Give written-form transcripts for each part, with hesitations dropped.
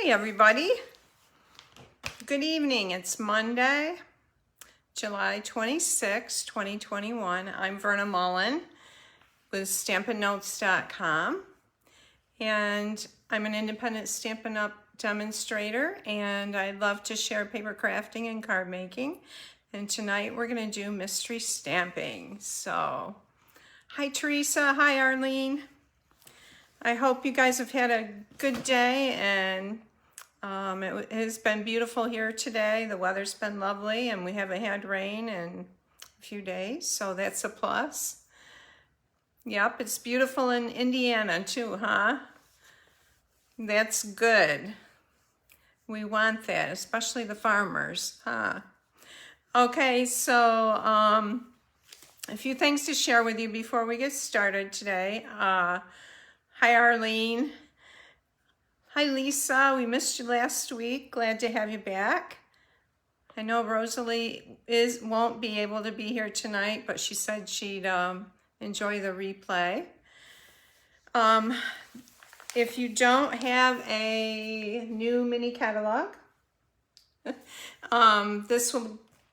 Hey everybody, good evening. It's Monday, July 26, 2021. I'm Verna Mullen with StampinNotes.com, and I'm an independent Stampin' Up! Demonstrator, and I love to share paper crafting and card making. And tonight we're going to do mystery stamping. So, hi Teresa, hi Arlene. I hope you guys have had a good day, and it has been beautiful here today. The weather's been lovely, and we haven't had rain in a few days, so that's a plus. Yep, it's beautiful in Indiana too, huh? That's good. We want that, especially the farmers, huh? Okay, so a few things to share with you before we get started today. Hi, Arlene. Hi, Lisa. We missed you last week. Glad to have you back. I know Rosalie won't be able to be here tonight, but she said she'd enjoy the replay. If you don't have a new mini catalog,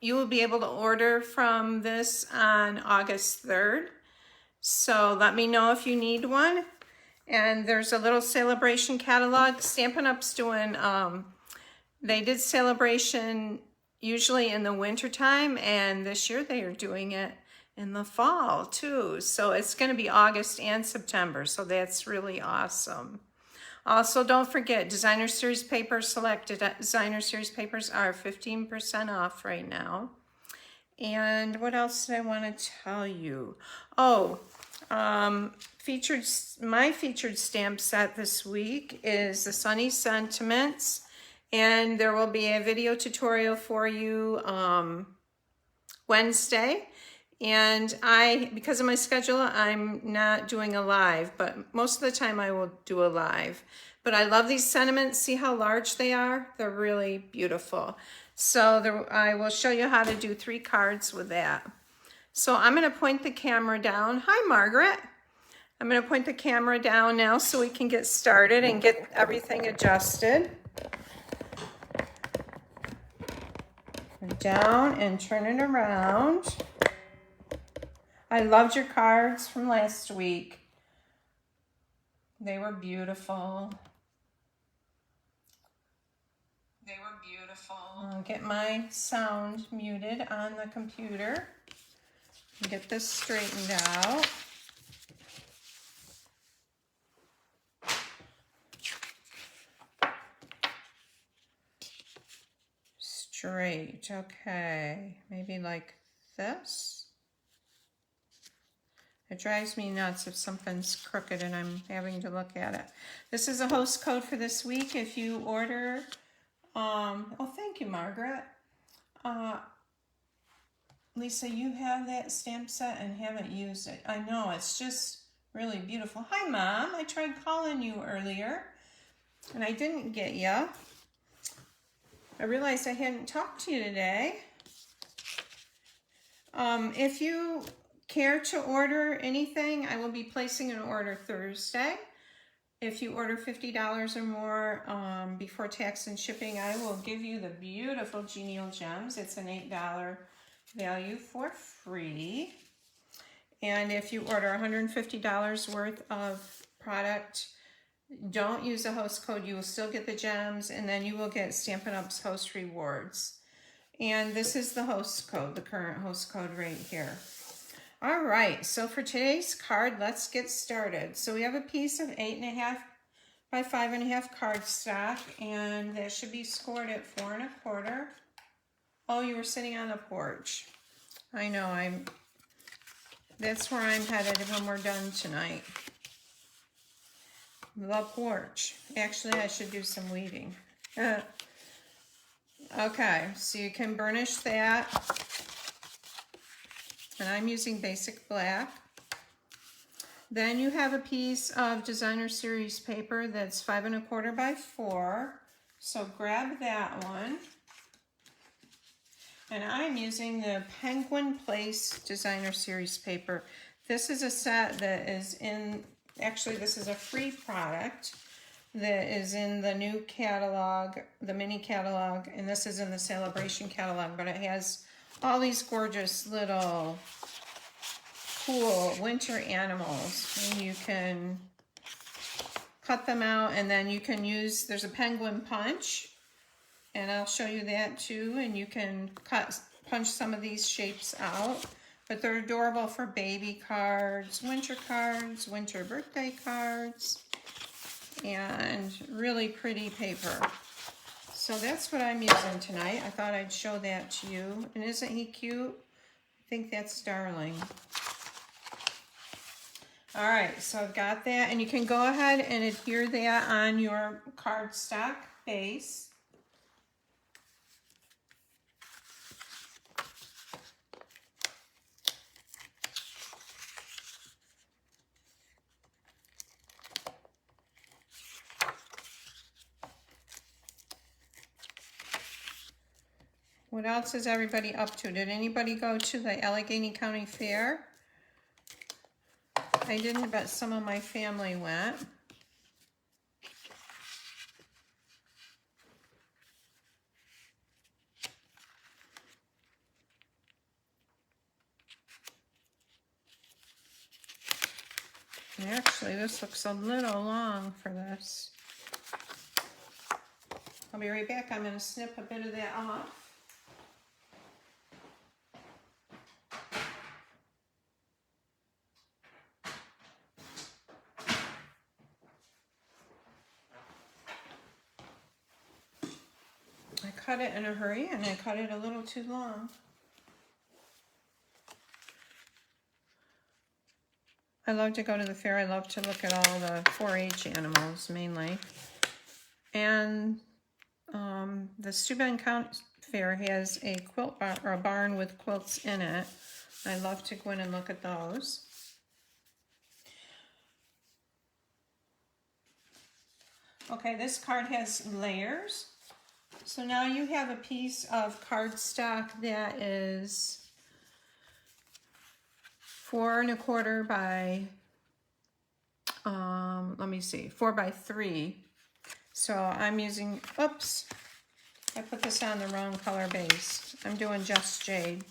you will be able to order from this on August 3rd. So let me know if you need one. And there's a little celebration catalog. Stampin' Up's doing, they did celebration usually in the winter time, and this year they are doing it in the fall too. So it's gonna be August and September, so that's really awesome. Also, don't forget, Designer Series papers, selected Designer Series papers are 15% off right now. And what else did I want to tell you? Oh, my featured stamp set this week is the Sunny Sentiments, and there will be a video tutorial for you Wednesday. And because of my schedule, I'm not doing a live, but most of the time I will do a live. But I love these sentiments. See how large they are? They're really beautiful. So I will show you how to do 3 cards with that. So I'm going to point the camera down. Hi, Margaret. I'm going to point the camera down now so we can get started and get everything adjusted. Down and turn it around. I loved your cards from last week. They were beautiful. They were beautiful. I'll get my sound muted on the computer. Get this straightened out. Straight, okay. Maybe like this. It drives me nuts if something's crooked and I'm having to look at it. This is a host code for this week. If you order, oh, thank you, Margaret. Lisa, you have that stamp set and haven't used it. I know, it's just really beautiful. Hi, Mom. I tried calling you earlier and I didn't get you. I realized I hadn't talked to you today. If you care to order anything, I will be placing an order Thursday. If you order $50 or more before tax and shipping, I will give you the beautiful Genial Gems. It's an $8 value for free. And if you order $150 worth of product, don't use a host code. You will still get the gems, and then you will get Stampin' Up's host rewards. And this is the host code, the current host code right here. All right, so for today's card, let's get started. So we have a piece of 8.5 by 5.5 cardstock, and that should be scored at 4 1/4. Oh, you were sitting on the porch. I know, that's where I'm headed when we're done tonight. The porch. Actually, I should do some weeding. Okay, so you can burnish that. And I'm using basic black. Then you have a piece of Designer Series paper that's 5 1/4 by 4. So grab that one. And I'm using the Penguin Place Designer Series paper. This is a set that is actually this is a free product. that is in the new catalog, the mini catalog, and this is in the celebration catalog, but it has all these gorgeous little cool winter animals, and you can cut them out, and then you can use, there's a penguin punch, and I'll show you that too, and you can punch some of these shapes out, but they're adorable for baby cards, winter birthday cards, and really pretty paper. So that's what I'm using tonight. I thought I'd show that to you. And isn't he cute? I think that's darling. All right, so I've got that, and you can go ahead and adhere that on your cardstock base. What else is everybody up to? Did anybody go to the Allegheny County Fair? I didn't, but some of my family went. And actually, this looks a little long for this. I'll be right back. I'm going to snip a bit of that off. I cut it in a hurry, and I cut it a little too long. I love to go to the fair. I love to look at all the 4-H animals, mainly. And the Stampin County Fair has a quilt bar, or a barn with quilts in it. I love to go in and look at those. Okay, this card has layers. So now you have a piece of cardstock that is 4 1/4 by, let me see, 4 by 3. So I'm using, oops, I put this on the wrong color base. I'm doing Just Jade.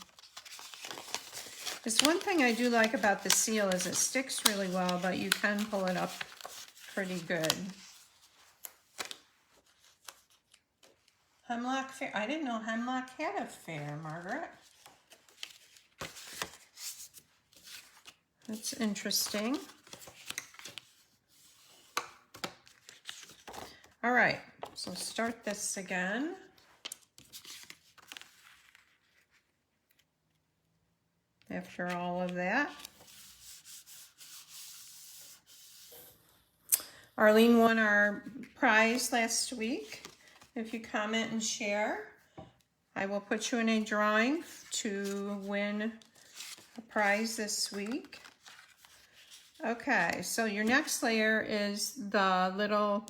There's one thing I do like about the seal is it sticks really well, but you can pull it up pretty good. Hemlock Fair. I didn't know Hemlock had a fair, Margaret. That's interesting. All right, so start this again. After all of that. Arlene won our prize last week. If you comment and share, I will put you in a drawing to win a prize this week. Okay, so your next layer is the little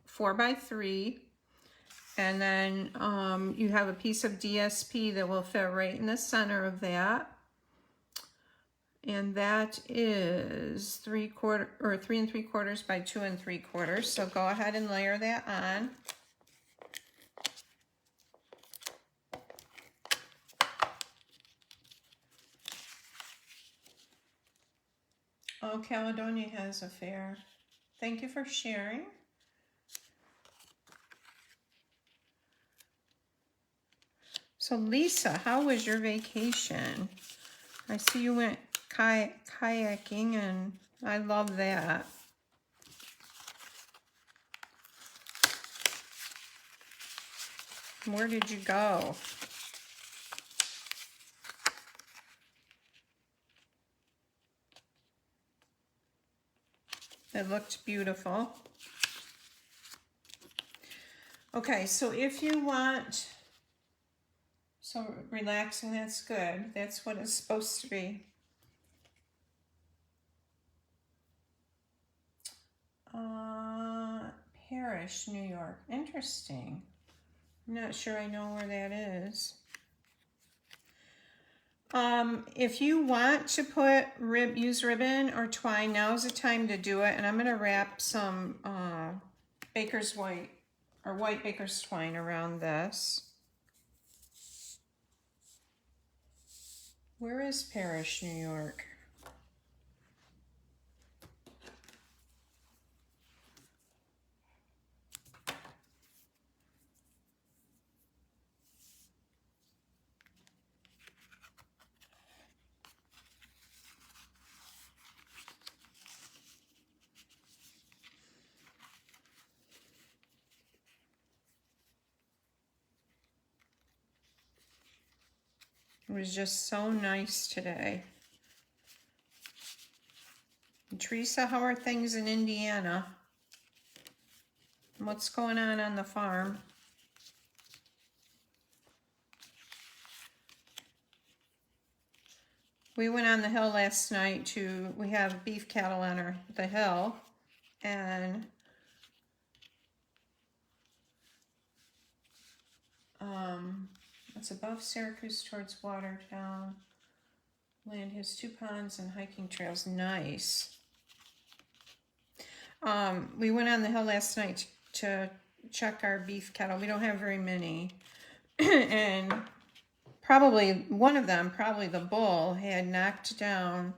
4 by 3, and then you have a piece of DSP that will fit right in the center of that, and that is 3 3/4 by 2 3/4. So go ahead and layer that on. Oh, Caledonia has a fair. Thank you for sharing. So Lisa, how was your vacation? I see you went kayaking, and I love that. Where did you go? It looked beautiful. Okay, so if you want, so relaxing, that's good. That's what it's supposed to be. Parrish, New York. Interesting. I'm not sure I know where that is. If you want to use ribbon or twine, now's the time to do it. And I'm going to wrap some baker's white, or white baker's twine around this. Where is Parrish, New York? It was just so nice today. And Teresa, how are things in Indiana? What's going on the farm? We went on the hill last night we have beef cattle on the hill, and it's above Syracuse towards Watertown. Land has 2 ponds and hiking trails. Nice. We went on the hill last night to check our beef cattle. We don't have very many. And probably one of them, probably the bull, had knocked down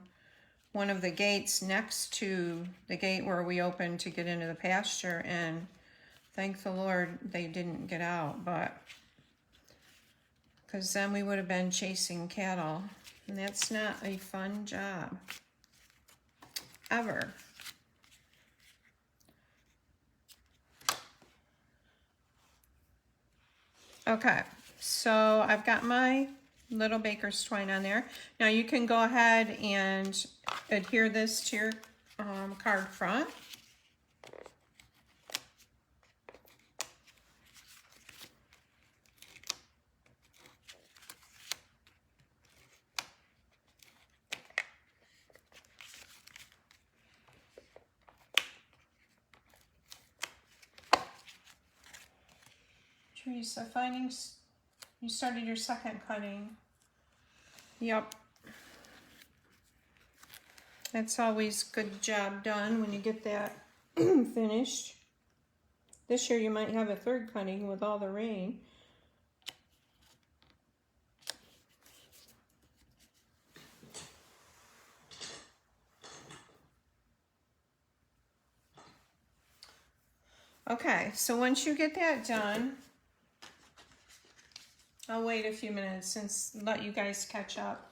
one of the gates next to the gate where we opened to get into the pasture, and thank the Lord they didn't get out, but because then we would have been chasing cattle, and that's not a fun job ever. Okay, so I've got my little baker's twine on there. Now you can go ahead and adhere this to your card front. Teresa, findings, you started your second cutting. Yep. That's always good job done when you get that finished. This year you might have a third cutting with all the rain. Okay, so once you get that done, I'll wait a few minutes and let you guys catch up.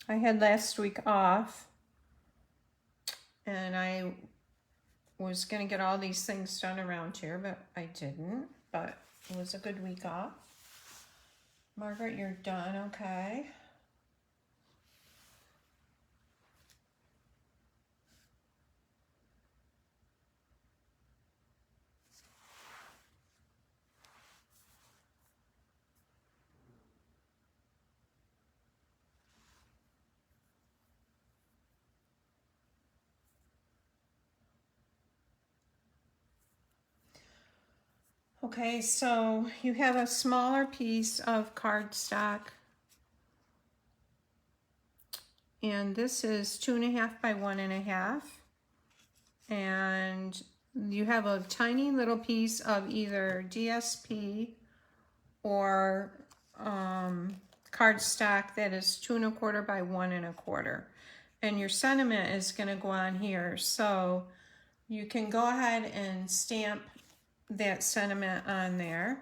I had last week off, and I was going to get all these things done around here, but I didn't. But it was a good week off. Margaret, you're done, okay. Okay, so you have a smaller piece of cardstock, and this is 2.5 by 1.5, and you have a tiny little piece of either DSP or cardstock that is 2.25 by 1.25, and your sentiment is going to go on here, so you can go ahead and stamp that sentiment on there.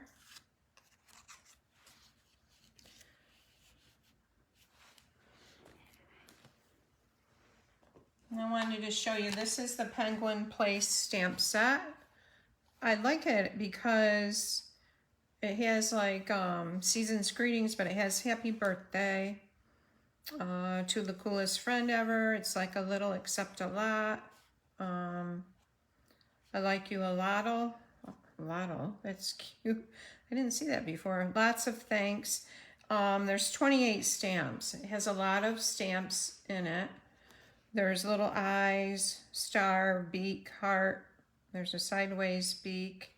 And I wanted to show you, this is the Penguin Place stamp set. I like it because it has like season's greetings, but it has happy birthday to the coolest friend ever. It's like a little accept a lot. I like you a lot. Lotto. That's cute. I didn't see that before. Lots of thanks. There's 28 stamps. It has a lot of stamps in it. There's little eyes, star, beak, heart. There's a sideways beak,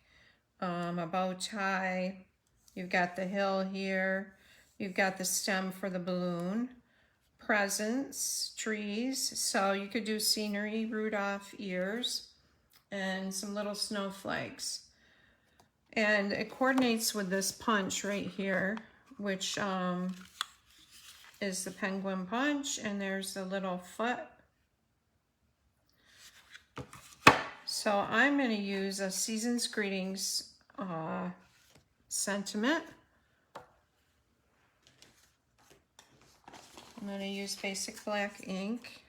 a bow tie. You've got the hill here. You've got the stem for the balloon. Presents, trees. So you could do scenery, Rudolph ears, and some little snowflakes. And it coordinates with this punch right here, which is the penguin punch, and there's the little foot. So I'm going to use a Season's Greetings sentiment. I'm going to use basic black ink.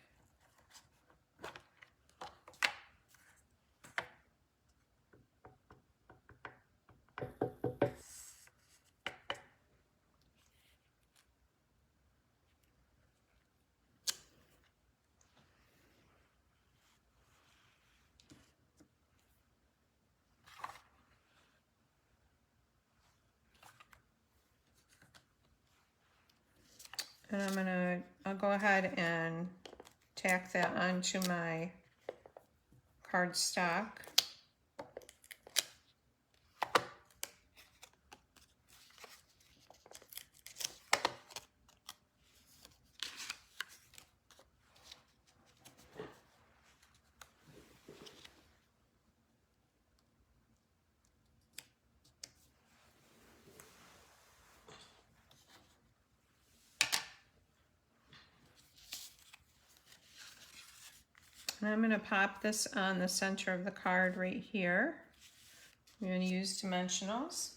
And I'll go ahead and tack that onto my cardstock. And I'm going to pop this on the center of the card right here. I'm going to use dimensionals.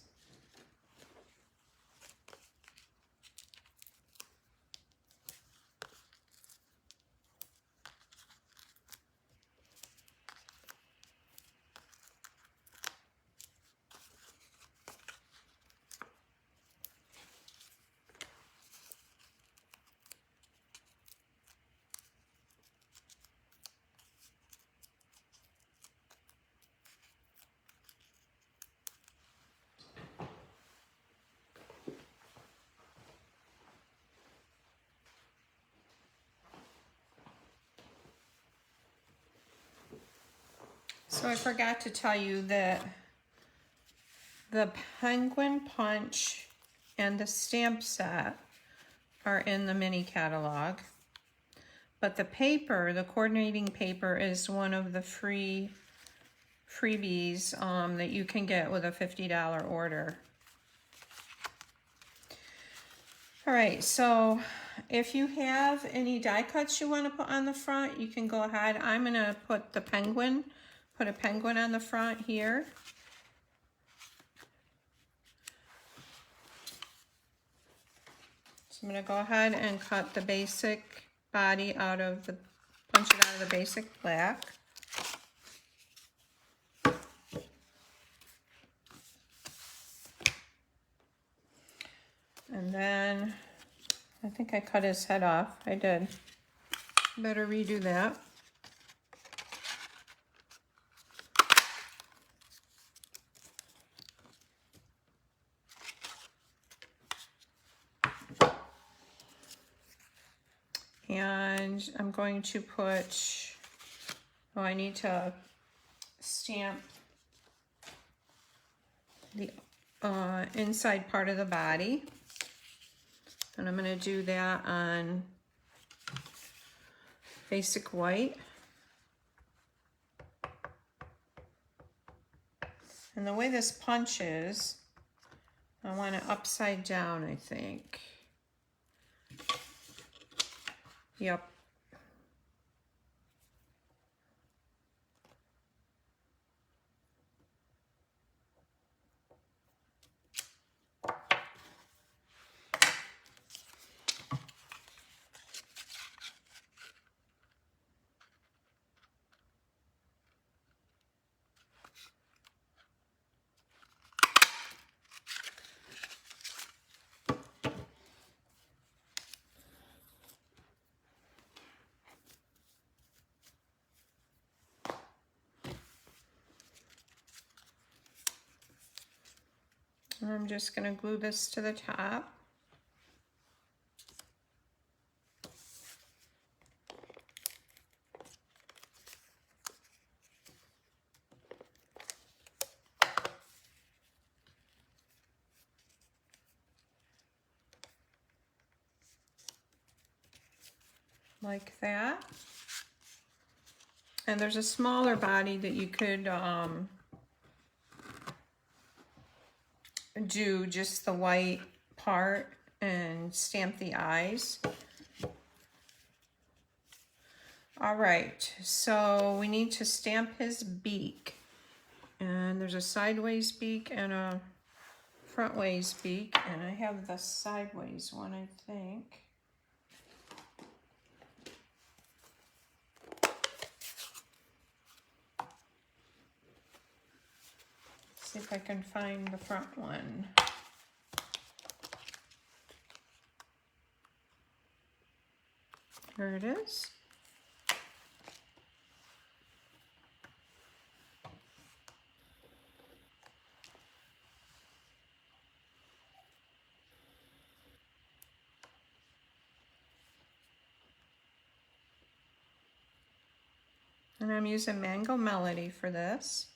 So I forgot to tell you that the penguin punch and the stamp set are in the mini catalog. But the paper, the coordinating paper, is one of the freebies that you can get with a $50 order. All right, so if you have any die cuts you want to put on the front, you can go ahead. I'm going to put the penguin. Put a penguin on the front here. So I'm going to go ahead and cut the basic body out of the, punch it out of the basic black. And then I think I cut his head off. I did. Better redo that. And I'm going to put, oh, I need to stamp the inside part of the body. And I'm going to do that on basic white. And the way this punches, I want it upside down, I think. Yep. And I'm just going to glue this to the top. Like that. And there's a smaller body that you could do just the white part and stamp the eyes. All right, so we need to stamp his beak. And there's a sideways beak and a frontways beak, and I have the sideways one, I think. See if I can find the front one. Here it is. And I'm using Mango Melody for this.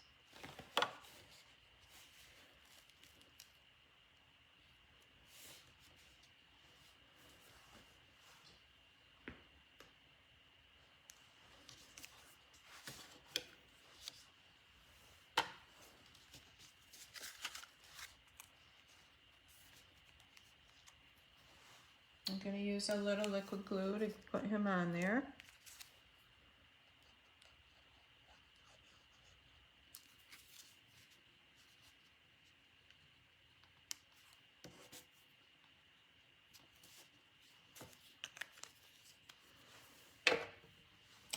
I'm going to use a little liquid glue to put him on there.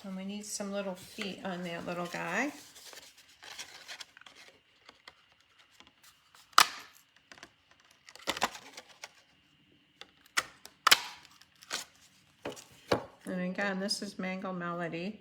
And we need some little feet on that little guy. And again, this is Mango Melody.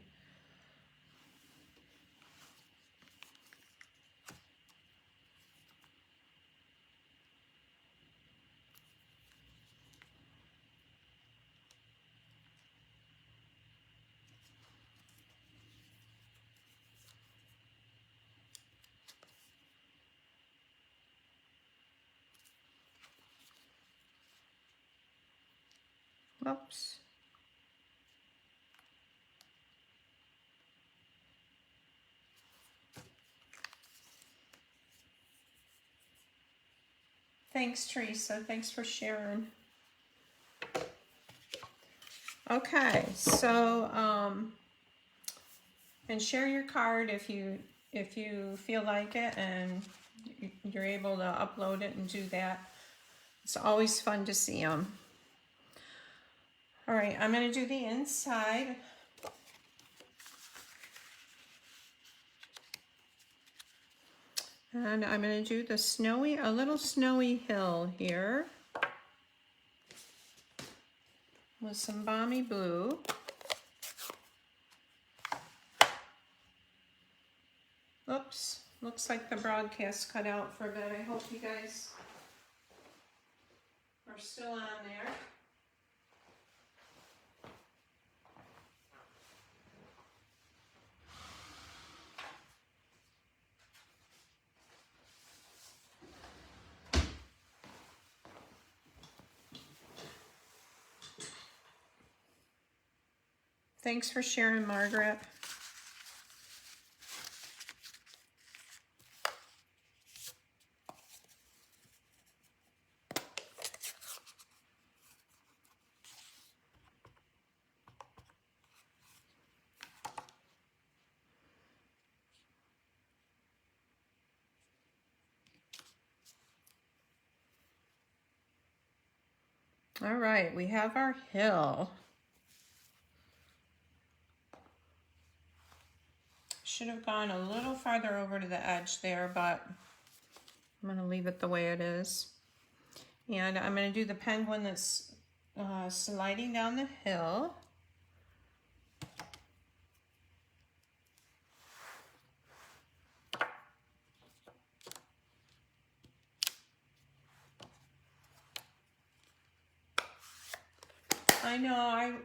Oops. Thanks, Teresa. Thanks for sharing. Okay, so and share your card if you feel like it and you're able to upload it and do that. It's always fun to see them. All right, I'm going to do the inside. And I'm going to do the a little snowy hill here with some balmy blue. Oops, looks like the broadcast cut out for a bit. I hope you guys are still on there. Thanks for sharing, Margaret. All right, we have our hill. Should have gone a little farther over to the edge there, but I'm going to leave it the way it is. And I'm going to do the penguin that's sliding down the hill. I know,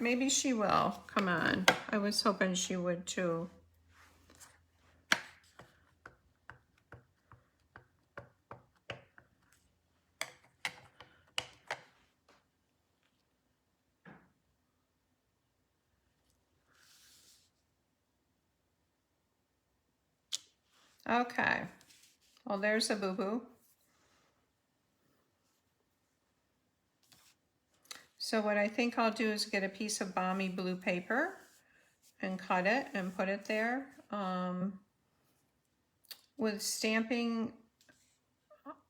maybe she will. Come on. I was hoping she would too. Okay. Well, there's a boo-boo. So what I think I'll do is get a piece of balmy blue paper and cut it and put it there. With stamping,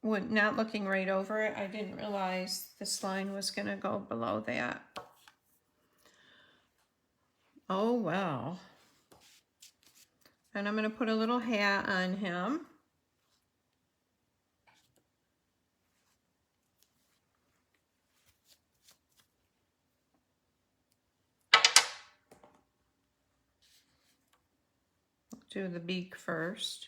not looking right over it, I didn't realize this line was going to go below that. Oh, well. And I'm going to put a little hat on him. Do the beak first.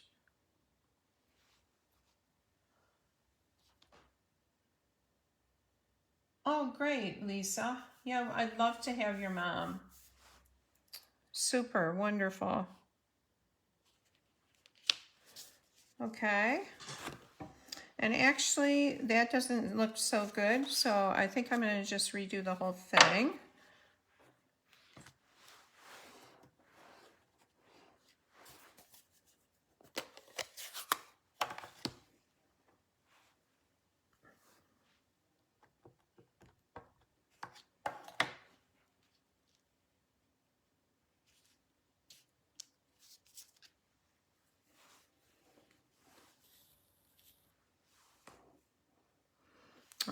Oh, great, Lisa. Yeah, I'd love to have your mom. Super, wonderful. Okay. And actually, that doesn't look so good, so I think I'm going to just redo the whole thing.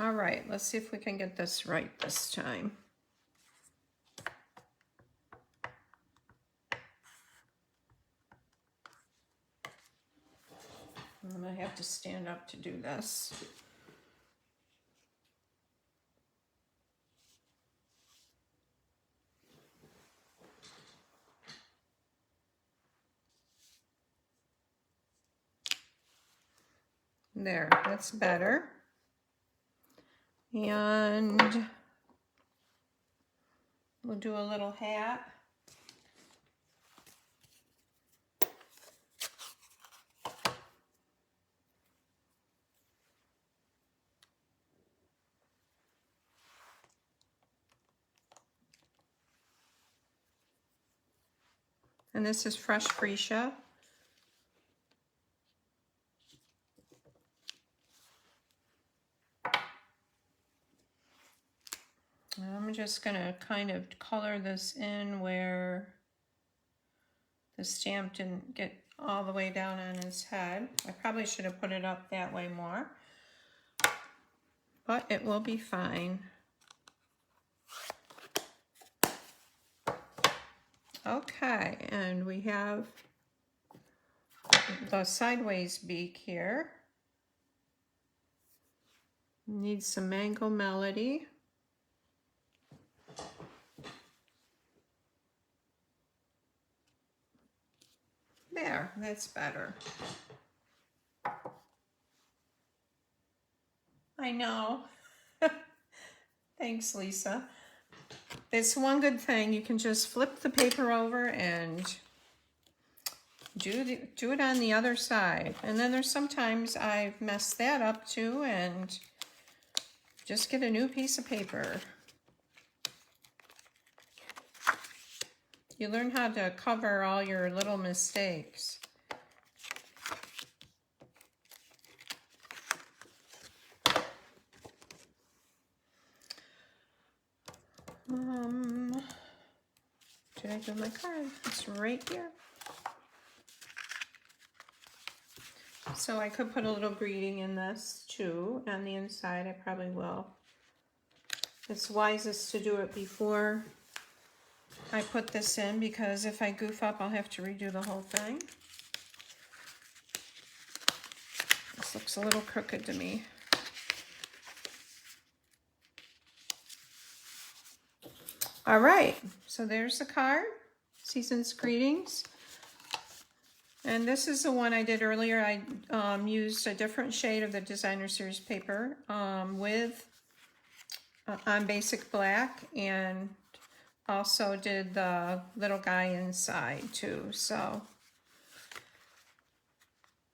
All right, let's see if we can get this right this time. I'm gonna have to stand up to do this. There, that's better. And we'll do a little hat. And this is fresh freesia. I'm just gonna kind of color this in where the stamp didn't get all the way down on his head. I probably should have put it up that way more, but it will be fine. Okay, and we have the sideways beak here. Needs some Mango Melody. There, that's better. I know. Thanks, Lisa. It's one good thing. You can just flip the paper over and do it on the other side. And then there's sometimes I've messed that up too, and just get a new piece of paper. You learn how to cover all your little mistakes. Did I do my card? It's right here. So I could put a little greeting in this too. On the inside, I probably will. It's wisest to do it before I put this in, because if I goof up, I'll have to redo the whole thing. This looks a little crooked to me. All right, so there's the card, Season's Greetings. And this is the one I did earlier. I used a different shade of the Designer Series paper with on basic black, and also did the little guy inside too. So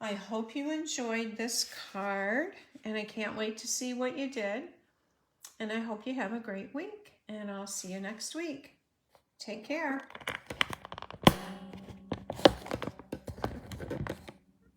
I hope you enjoyed this card, and I can't wait to see what you did. And I hope you have a great week, and I'll see you next week. Take care.